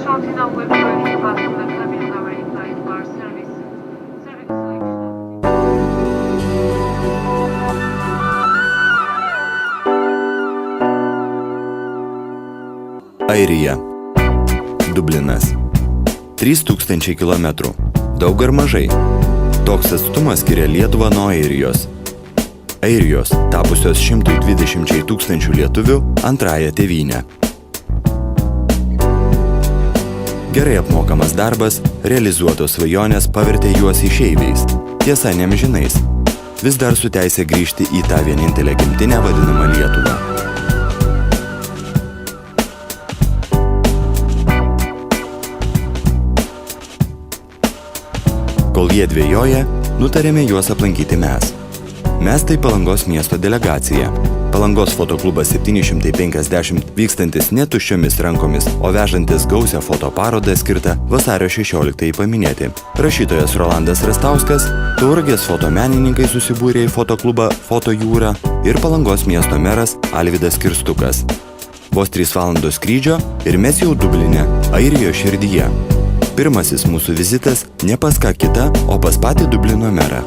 Shortina will be ready fast on the cabin our in-flight bar service. Serving selection. Airija. Dublinas. 3000 km. Daug ar mažai? Toks atstumas skiria Lietuvą nuo Airijos. Airijos, tapusios 120 000 lietuvių, antrąją tėvynę. Gerai apmokamas darbas, realizuotos svajonės pavertė juos išeiviais. Tiesa, neamžinais. Vis dar su teisė grįžti į tą vienintelę gimtinę vadinamą Lietuvą. Kol jie dvejoja, nutarėme juos aplankyti mes. Mes tai Palangos miesto delegacija. Palangos fotoklubas 750 vykstantis ne tuščiomis rankomis, o vežantis gausią fotoparodą skirtą vasario 16 paminėti. Rašytojas Rolandas Rastauskas, Tauragės fotomenininkai susibūrė į fotoklubą Foto Jūra ir Palangos miesto meras Alvydas Kirstukas. Vos 3 valandos skrydžio ir mes jau Dubline, Airijos širdyje. Pirmasis mūsų vizitas ne pas ką kita, o pas patį Dublino merą.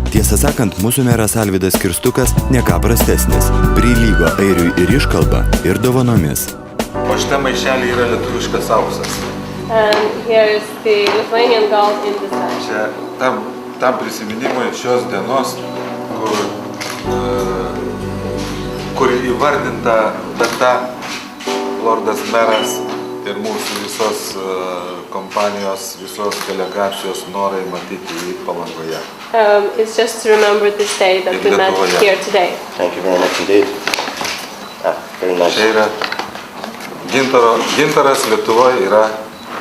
Tiesą sakant, mūsų meras Alvydas Kirstukas ne ką prastesnis. Prilygo airiui ir iškalba, ir dovanomis. O šitam maišelį yra lietuviškas auksas. And here is the Lithuanian gold in the side. Čia tam prisiminimui šios dienos, kur įvardinta data Lordas meras ir mūsų visos kompanijos, visos delegacijos norai matyti jį Palangoje. It's just to remember this day that we met here today. Thank you very much indeed. Very nice. Čia yra gintaras Lietuvoje yra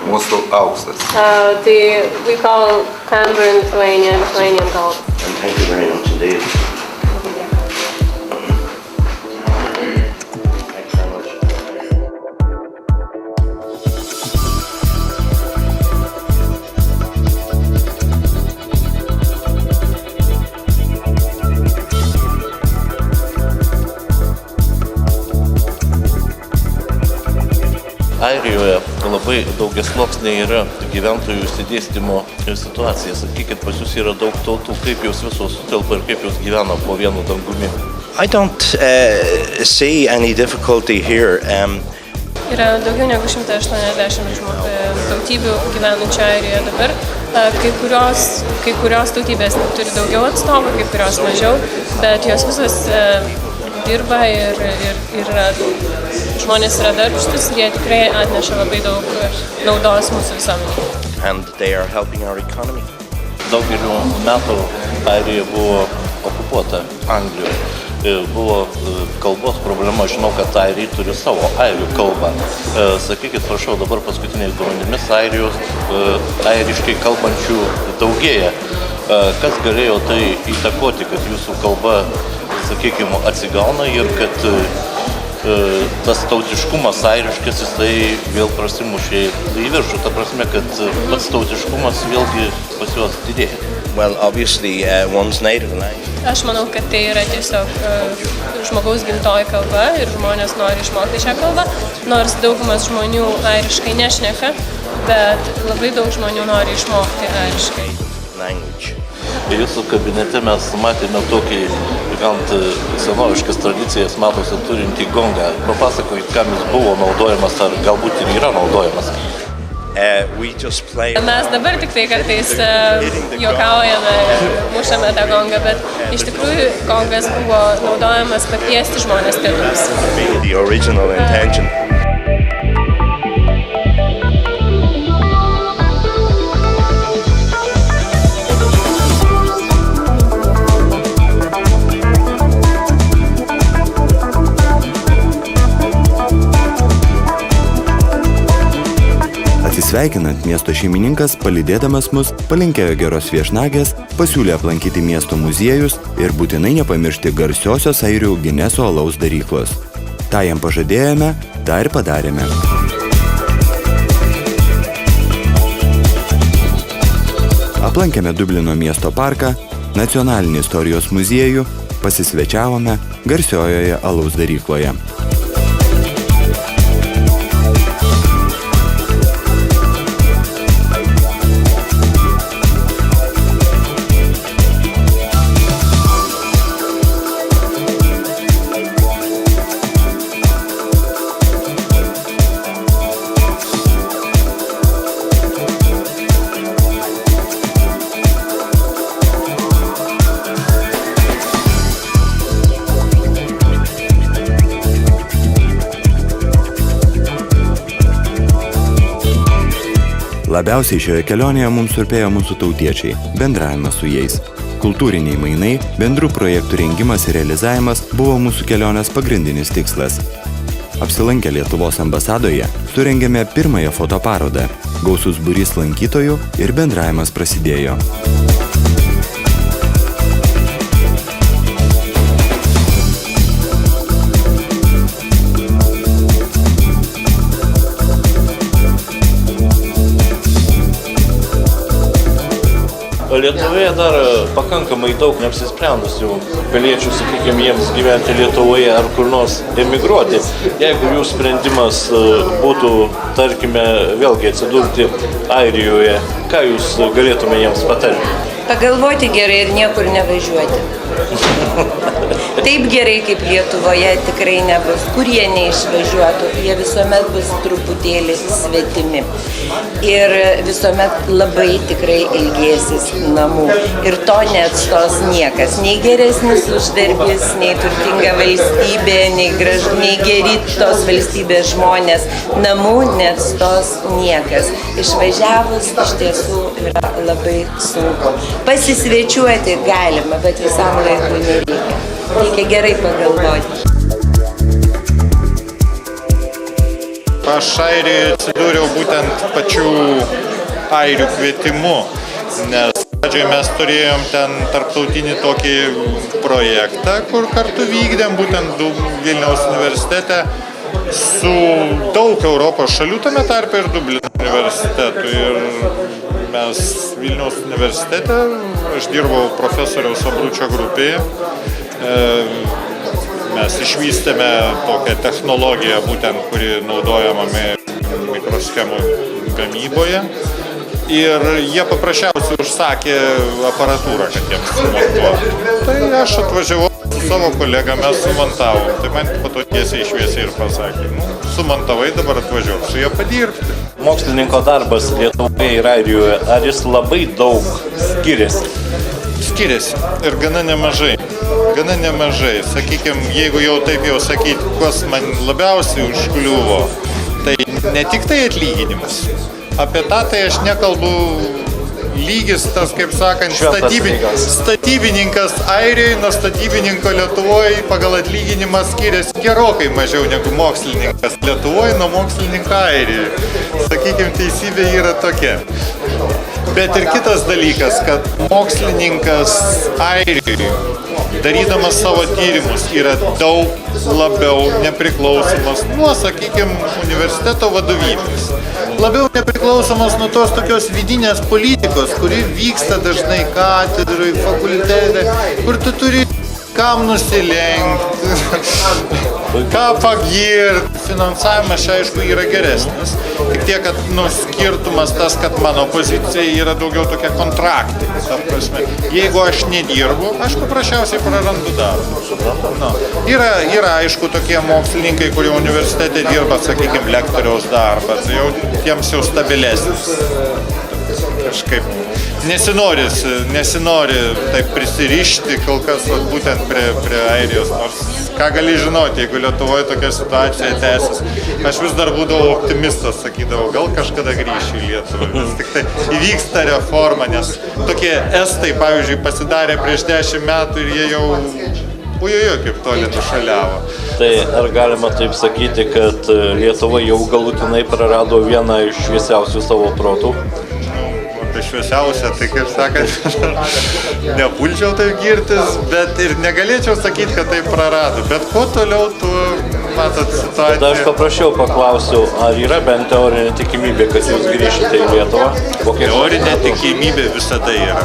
mūsų auksas. We call amber in Lithuania Lithuanian gold. And thank you very much indeed. Airijoje labai daugiasluoksnė yra gyventojų išsidėstymo situacija. Sakykit, pas jūs yra daug tautų, kaip jūs visos sutelpa ir kaip jūs gyvena po vienu dangumi? I don't see any difficulty here. Yra daugiau negu 180 tautybių gyvenančių Airijoje dabar. Kai kurios tautybės turi daugiau atstovų, kai kurios mažiau, bet jos visos dirba ir žmonės yra darbštus ir jie tikrai atneša labai daug naudos mūsų visuomenei. And they are helping our economy. Daugeliu metų Airija buvo okupuota Anglijoje. Buvo kalbos problema, žinau, kad airiai turi savo airių kalbą. Sakykit, prašau, dabar paskutiniais duomenimis airiškai kalbančių daugėja. Kas galėjo tai įtakoti, kad jūsų kalba, sakykime, atsigauna ir kad tas tautiškumas airiškas, jisai vėl prasimušė į viršų. Ta prasme, kad pats tautiškumas vėlgi pas juos didėja. Well, obviously, one's native language. Aš manau, kad tai yra tiesiog žmogaus gimtoji kalba ir žmonės nori išmokti šią kalbą, nors daugumas žmonių airiškai nešneka, bet labai daug žmonių nori išmokti airiškai. Language. Jūsų kabinete mes matėme tokį gan senoviškas tradicijas matosi turintį gongą. Papasakokit, kam jis buvo naudojamas ar galbūt ir yra naudojamas. Mes dabar tik tai kartais juokaujame ir mušame tą gongą, bet iš tikrųjų gongas buvo naudojamas pakviesti žmonės pietus. The original intention. Sveikinant, miesto šeimininkas, palydėdamas mus, palinkėjo geros viešnagės, pasiūlė aplankyti miesto muziejus ir būtinai nepamiršti garsiosios airių Gineso alaus daryklos. Ta jam pažadėjome, tą ir padarėme. Aplankėme Dublino miesto parką, nacionalinį istorijos muziejų, pasisvečiavome garsiojoje alaus darykloje. Labiausiai šioje kelionėje mums rūpėjo mūsų tautiečiai, bendravimas su jais. Kultūriniai mainai, bendrų projektų rengimas ir realizavimas buvo mūsų kelionės pagrindinis tikslas. Apsilankę Lietuvos ambasadoje, surengėme pirmąją fotoparodą. Gausus būrys lankytojų ir bendravimas prasidėjo. Lietuvoje dar pakankamai daug neapsisprendusių piliečių, sakykime, jiems gyventi Lietuvoje ar kur nors emigruoti. Jeigu jų sprendimas būtų, tarkime, vėlgi atsidurti Airijoje, ką jūs galėtume jiems patarti? Pagalvoti gerai ir niekur nevažiuoti. Taip gerai kaip Lietuvoje tikrai nebus. Kur jie neišvažiuotų, jie visuomet bus truputėlį svetimi. Ir visuomet labai tikrai ilgėsis namų. Ir to neatstos niekas. Nei geresnis uždarbis, nei turtinga valstybė, nei geri tos valstybės žmonės. Namų neatstos niekas. Išvažiavus iš tiesų yra labai sunku. Pasisvečiuoti galima, bet visam laikui nereikia. Reikia gerai pagalvoti. Aš Airijoje atsidūriau būtent pačių airių kvietimu, nes pradžioje mes turėjom ten tarptautinį tokį projektą, kur kartu vykdėm būtent Vilniaus universitete su daug Europos šalių, tame tarpe ir Dublino universitetu. Ir mes Vilniaus universitete, aš dirbau profesoriaus Abručio grupėje, mes išvystėme tokią technologiją, būtent kuri naudojama mikroschemų gamyboje. Ir jie paprasčiausiai užsakė aparatūrą, kad jiems sumontuotų. Tai aš atvažiavau su savo kolega, mes sumontavom. Tai man po to tiesiai šviesiai ir pasakė, sumontavai, dabar atvažiuok su juo padirbti. Mokslininko darbas Lietuvoje ir Airijoje, ar jis labai daug skiriasi? Skiriasi ir gana nemažai. Sakykime, jeigu jau taip jau sakyti, kas man labiausiai užkliuvo, tai ne tik tai atlyginimas. Apie tą tai aš nekalbu, lygis tas, kaip sakant, statybininkas Airijoje nuo statybininko Lietuvoje pagal atlyginimą skiriasi gerokai mažiau negu mokslininkas Lietuvoje nuo mokslininko Airijoje. Sakykime, teisybė yra tokia. Bet ir kitas dalykas, kad mokslininkas Airijoje, darydamas savo tyrimus, yra daug labiau nepriklausomas nuo, sakykime, universiteto vadovybės. Labiau nepriklausomas nuo tos tokios vidinės politikos, kuri vyksta dažnai katedroj, fakultete, kur tu turi kam nusilenkti, ką pagirti. Finansavimas čia, aišku, yra geresnis. Tik tiek, kad skirtumas tas, kad mano pozicija yra daugiau tokia kontraktai. Jeigu aš nedirbu, aš paprasčiausiai prarandu darbą. Yra, aišku, tokie mokslininkai, kurie universitete dirba, sakykime, lektoriaus darbą. Tai jau jiems jau stabilesnis. Kažkaip nesinori taip prisirišti kol kas būtent prie Airijos, nors ką gali žinoti, jeigu Lietuvoje tokia situacija tęsis. Aš vis dar būdavau optimistas, sakydavau, gal kažkada grįšiu į Lietuvą, vis tik tai įvyksta reforma, nes tokie estai, pavyzdžiui, pasidarė prieš 10 metų ir jie jau kaip toli nušaliavo. Tai ar galima taip sakyti, kad Lietuva jau galutinai prarado vieną iš šviesiausių savo protų? Šviesiausia, tai kaip sakant, nepulčiau taip girtis, bet ir negalėčiau sakyti, kad tai prarado. Bet kuo toliau, tu matot situaciją. Tada aš paprašiau, paklausiau, ar yra bent teorinė tikimybė, kad jūs grįšite į Lietuvą? Teorinė tikimybė visada yra.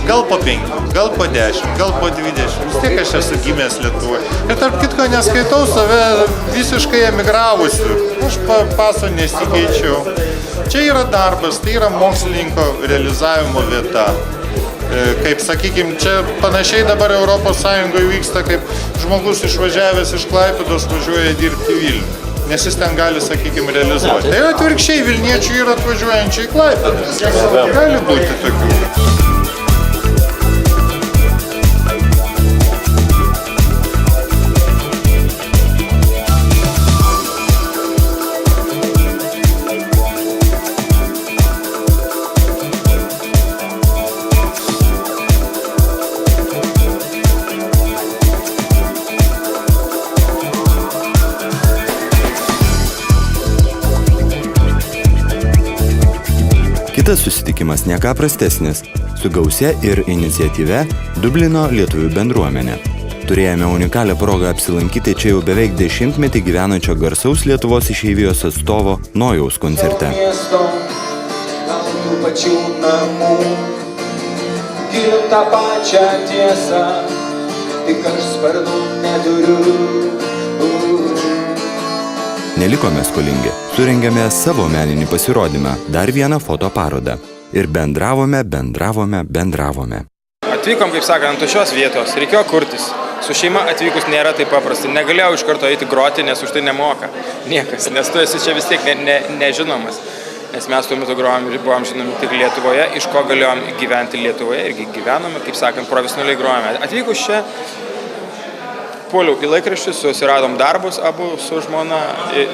Gal po 5, gal po 10, gal po 20. Vis tiek aš esu gimęs Lietuvoje. Ir tarp kitko neskaitau save visiškai emigravusiu. Aš paso nesikeičiau. Čia yra darbas, tai yra mokslininko realizavimo vieta. Kaip, sakykime, čia panašiai dabar Europos Sąjungoje vyksta, kaip žmogus išvažiavęs iš Klaipėdos važiuoja dirbti į Vilnių. Nes jis ten gali, sakykime, realizuoti. Tai atvirkščiai Vilniečių yra atvažiuojančiai į Klaipėdą. Gali būti tokių. Kitas susitikimas ne ką prastesnis, su gausia ir iniciatyve Dublino lietuvių bendruomenė. Turėjome unikalią progą apsilankyti čia jau beveik 10-metį gyvenančio garsaus Lietuvos išeivijos atstovo Nojaus koncerte. Pačių namų, girdžiu tą pačią tiesą, tik aš sparnų neturiu. Nelikome skolingi, surengėme savo meninį pasirodymą, dar vieną fotoparodą. Ir bendravome. Atvykom, kaip sakant, ant šios vietos, reikėjo kurtis. Su šeima atvykus nėra taip paprasta. Negalėjau iš karto eiti groti, nes už tai nemoka niekas, nes tu esi čia vis tiek nežinomas. Nes mes tuo metu grojom ir buvom žinomi tik Lietuvoje, iš ko galėjom gyventi Lietuvoje irgi gyvenome, kaip sakant, profesionaliai grojome. Atvykus čia, puoliau į laikraščius, susiradom darbus abu su žmona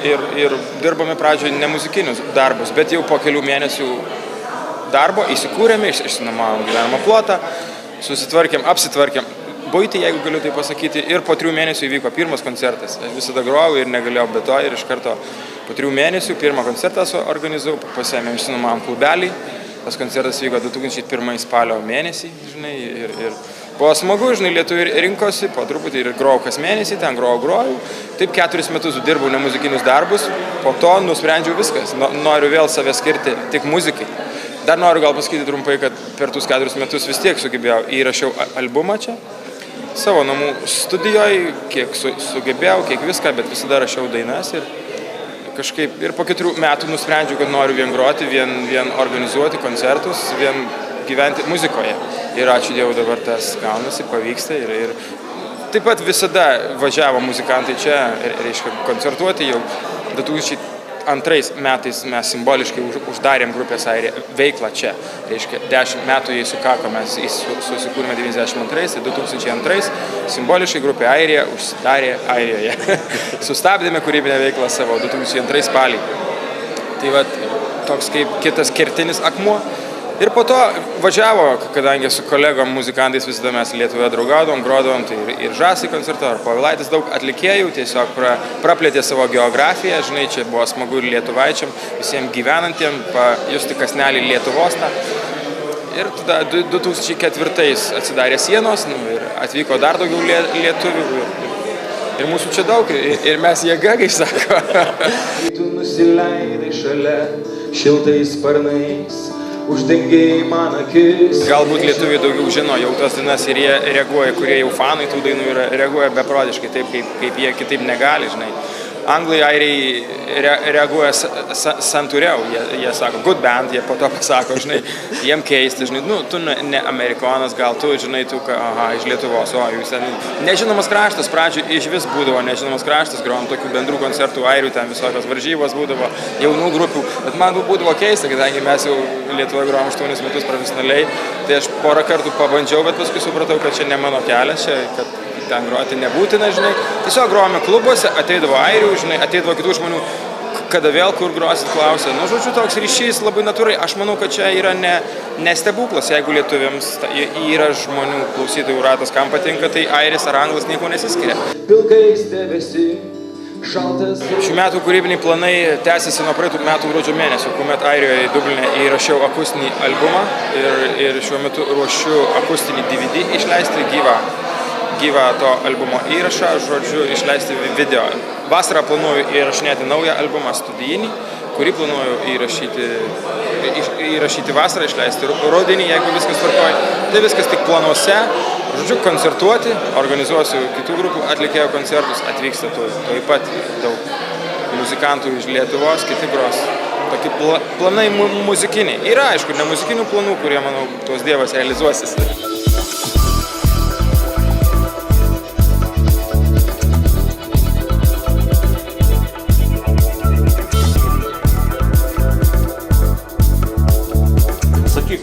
ir dirbome pradžioje ne muzikinius darbus, bet jau po kelių mėnesių darbo įsikūrėme, išsinuomavom gyvenimo plotą, apsitvarkėm. Buitį, jeigu galiu tai pasakyti, ir po 3 mėnesių įvyko pirmas koncertas. Aš visada grojau ir negalėjau be to ir iš karto po 3 mėnesių pirmą koncertą organizavau, pasiėmėm išsinuomavom klubelį. Tas koncertas vyko 2001 spalio mėnesį, žinai, ir buvo smagu, žinai, lietuviai rinkosi, po truputį ir grojau kas mėnesį, ten grojau. Taip 4 metus dirbau nemuzikinius darbus, po to nusprendžiau viskas, noriu vėl save skirti tik muzikai. Dar noriu gal pasakyti trumpai, kad per tuos 4 metus vis tiek sugebėjau, įrašiau albumą čia, savo namų studijoje, kiek sugebėjau, kiek viską, bet visada rašiau dainas ir kažkaip ir po 4 metų nusprendžiau, kad noriu vien groti, vien organizuoti koncertus, vien gyventi muzikoje. Ir ačiū Dievui dabar tas gaunasi, pavyksta ir taip pat visada važiavo muzikantai čia, reiškia, koncertuoti jau 2002 metais mes simboliškai uždarėm grupės Airija veiklą čia. Reiškia, 10 metų jai sukako, mes susikūrėme 92 ir 2002 simboliškai grupė Airija užsidarė Airijoje. Sustabdėme kūrybinę veiklą savo 2002 spalį. Tai va, toks kaip kitas kertinis akmuo. Ir po to važiavo, kadangi su kolegom muzikantais visada mes Lietuvoje draugaudom, grodavom, tai ir Žasai koncerto, ar Povilaitis, daug atlikėjų, tiesiog praplėtė savo geografiją, žinai, čia buvo smagu ir lietuvaičiam, visiems gyvenantiem, pajusti kasnelį Lietuvos tą. Ir tada 2004 atsidarė sienos, ir atvyko dar daugiau lietuvių, ir mūsų čia daug, ir mes jėga, kaip sako. Tu nusileidai šalia šiltais sparnais, uždengiai man akis. Galbūt lietuviai daugiau žino jau tas dainas ir jie reaguoja, kurie jau fanai tų dainų reaguoja beprotiškai, taip kaip jie kitaip negali, žinai. Anglai, airiai reaguoja santūriau, jie sako good band, jie po to pasako, žinai, jiem keisti, žinai, nu, tu ne amerikonas, gal tu, žinai, tu, iš Lietuvos, o jūs ten, nežinomas kraštas, pradžioj iš vis būdavo nežinomas kraštas, grojom tokių bendrų koncertų airių, ten visokios varžybos būdavo, jaunų grupių, bet man būdavo keista, kadangi mes jau Lietuvoje grojom 8 metus profesionaliai, tai aš porą kartų pabandžiau, bet paskui supratau, kad čia ne mano kelias, čia, kad ten groti nebūtina, žinai. Tiesiog grojome klubuose, ateidavo airių, žinai, ateidavo kitų žmonių, kada vėl kur grosit klausia. Nu, žodžiu, toks ryšys labai natūrai. Aš manau, kad čia yra ne stebuklas, jeigu lietuviams yra žmonių klausytojų ratas, kam patinka, tai airis ar anglas nieko nesiskiria. Pilkais debesi, šaltas. Šių metų kūrybiniai planai tęsiasi nuo praeitų metų gruodžio mėnesio, kuomet Airijoje Dubline įrašiau akustinį albumą ir šiuo metu ruošiu akustinį DVD išleisti gyvą to albumo įrašą, žodžiu, išleisti video. Vasarą planuoju įrašinėti naują albumą studijinį, kurį planuoju įrašyti vasarą, išleisti rudenį, jeigu viskas tvarkoja. Tai viskas tik planuose. Žodžiu, koncertuoti, organizuosiu kitų grupių atlikėjų koncertus, atvyksta taip pat daug muzikantų iš Lietuvos, kiti gros. Tokie planai muzikiniai. Yra, aišku, ne muzikinių planų, kurie, manau, tuos Dievas realizuosis.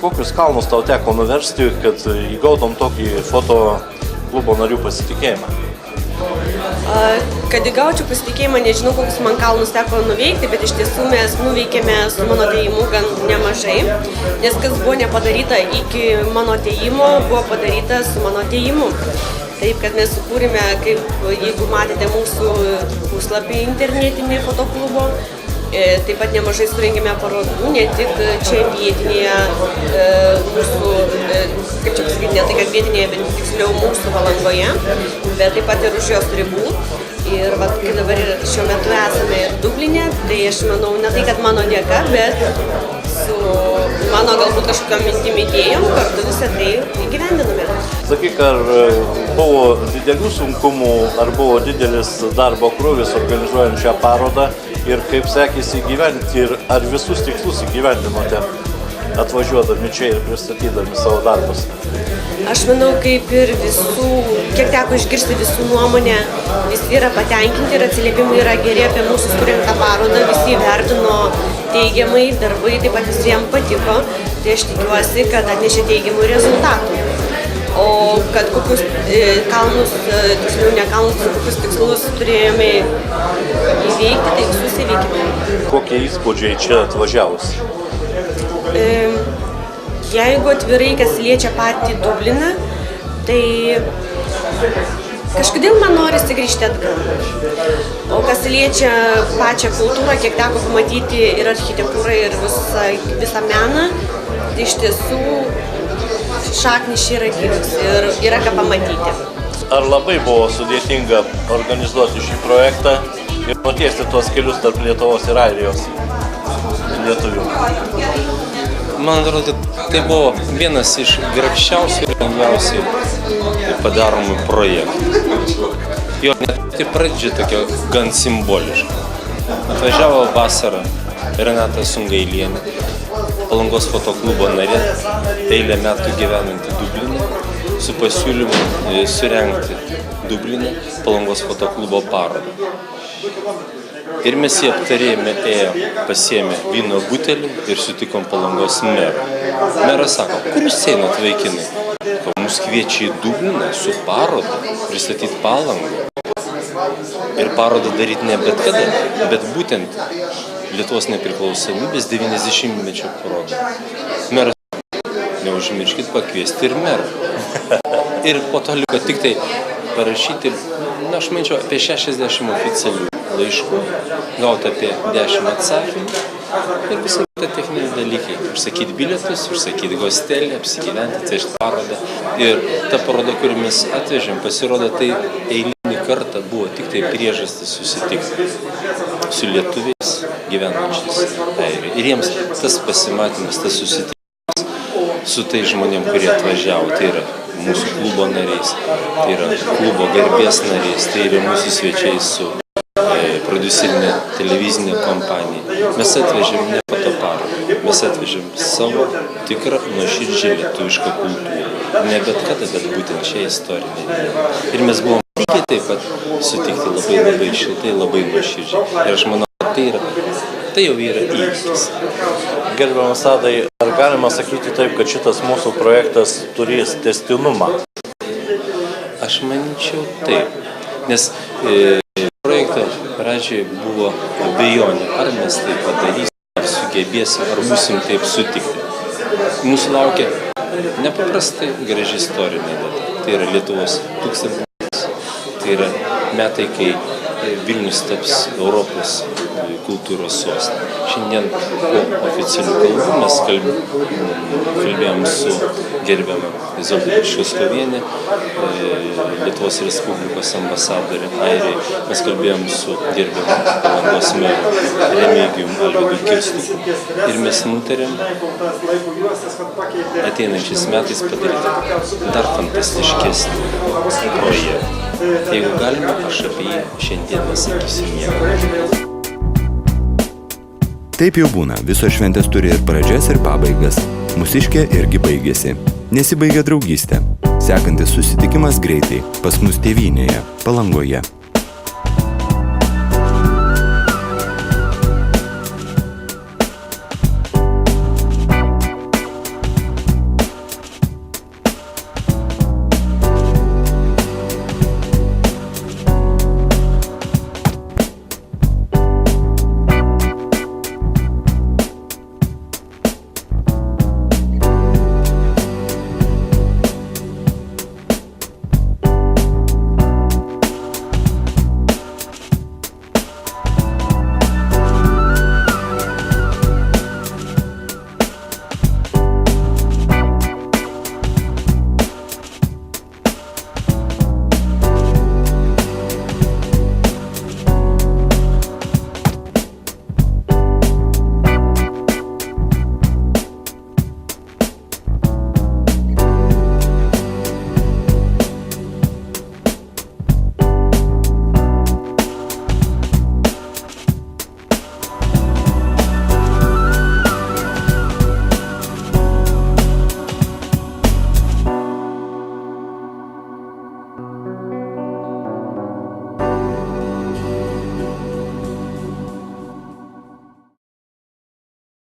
Kokius kalnus tau teko nuversti, kad įgautum tokį fotoklubo narių pasitikėjimą? Kad įgaučiau pasitikėjimą, nežinau, kokius man kalnus teko nuveikti, bet iš tiesų mes nuveikėme su mano atėjimu gan nemažai, nes kas buvo nepadaryta iki mano atėjimo, buvo padaryta su mano atėjimu. Taip, kad mes sukūrėme, kaip jeigu matėte mūsų puslapį internetinį fotoklubo, Taip pat nemažai surengėme parodų, ne tik čia vietinėje mūsų, kaip čia pasakyti, ne tai, kad vietinėje, bet tiksliau mūsų Palangoje, bet taip pat ir už jos ribų. Ir vat, kai dabar šiuo metu esame ir Dubline, tai aš manau, ne tai, kad mano dėka, bet su mano galbūt kažkokiom mintim idėjom kartu visą tai įgyvendiname. Sakyk, ar buvo didelių sunkumų, ar buvo didelis darbo krūvis organizuojant šią parodą ir kaip sekėsi įgyvendinti ir ar visus tikslus įgyvendinote atvažiuodami čia ir pristatydami savo darbus? Aš manau, kaip ir visų, kiek teko išgirsti visų nuomonę, visi yra patenkinti ir atsiliepimai yra geri apie mūsų surinktą parodą, visi vertino teigiamai, darbai taip pat visiems patiko, tai aš tikiuosi, kad atnešė teigiamų rezultatų. O kad kokius kalnus, tiksliau ne kalnus, kokius tikslus turėjome įveikti, tai visus įveikime. Kokie įspūdžiai čia atvažiavus? Jeigu atvirai, kas liečia patį Dubliną, tai kažkodėl man norisi grįžti atgal. O kas liečia pačią kultūrą, kiek teko pamatyti ir architektūrą, ir visą meną, tai iš tiesų šaknis čia yra gyvas ir yra ką pamatyti. Ar labai buvo sudėtinga organizuoti šį projektą ir nutiesti tuos kelius tarp Lietuvos ir Airijos lietuvių? Man atrodo, kad tai buvo vienas iš grakščiausių ir lengviausiai padaromų projektų. Jo net ir pradžia tokia gan simboliška. Atvažiavo vasarą Renata Sungailienė, Palangos fotoklubo narė, eilę metų gyvenanti Dubline, su pasiūlymu surengti Dubline Palangos fotoklubo parodą. Ir mes jį aptarėjome, pasiėmė vyno butelį ir sutikom Palangos merą. Meras sako, kur jūs einat, vaikinai? Mus kviečia į Dubliną su parodą, pristatyti Palangą. Ir parodą daryti ne bet kada, bet būtent Lietuvos nepriklausomybės 90-mečio parodą. Meras, neužmirškit pakviesti ir merą. Ir po to liko tik tai parašyti, aš manyčiau, apie 60 oficialių laiškų, gauti apie 10 atsakymų ir visą tą techniniai dalykai. Užsakyti bilietus, užsakyti hostelį, apsigyventi, atvežti parodą. Ir ta paroda, kurį mes atvežėm, pasirodo, tai eilinį kartą buvo tik tai priežastis susitikti su lietuviais gyvenančiais Airijoje. Ir jiems tas pasimatymas, tas susitikimas su tai žmonėm, kurie atvažiavo, tai yra mūsų klubo nariais, tai yra klubo garbės nariais, tai yra mūsų svečiai su prodiuserinė televizinė kompanija. Mes atvežėm ne fotoparodą, mes atvežėm savo tikrą nuoširdžią lietuvišką kultūrą. Ne bet kada, bet būtent šią istorinę dieną. Ir mes buvom lygiai taip pat sutikti labai šiltai, labai nuoširdžiai. Ir aš manau, tai jau yra įvykis. Gerbiamas Adai, ar galima sakyti taip, kad šitas mūsų projektas turės tęstinumą? Aš manyčiau taip, nes projekto pradžioje buvo abejonė, ar mes tai padarysime, ar sugebėsim, ar būsim taip sutikti. Mūsų laukia nepaprastai graži istorinė data. Tai yra Lietuvos 1000-metis, tai yra metai, kai Vilnius taps Europos kultūros sostinė. Šiandien po oficialių kalbų mes kalbėjom su gerbiama Izolda Šuskovienė, Lietuvos Respublikos ambasadorė Airijai. Mes kalbėjom su gerbiamu Palangos meru Remigijum Alvydu Kirstuku. Ir mes nutarėm ateinančiais metais padaryti dar fantastiškesnį projektą. Jeigu galima, aš apie jį šiandien nesakysiu nieko. Taip jau būna, visos šventės turi ir pradžias, ir pabaigas. Mūsiškė irgi baigėsi. Nesibaigia draugystė. Sekantis susitikimas greitai, pas mus tėvynėje, Palangoje.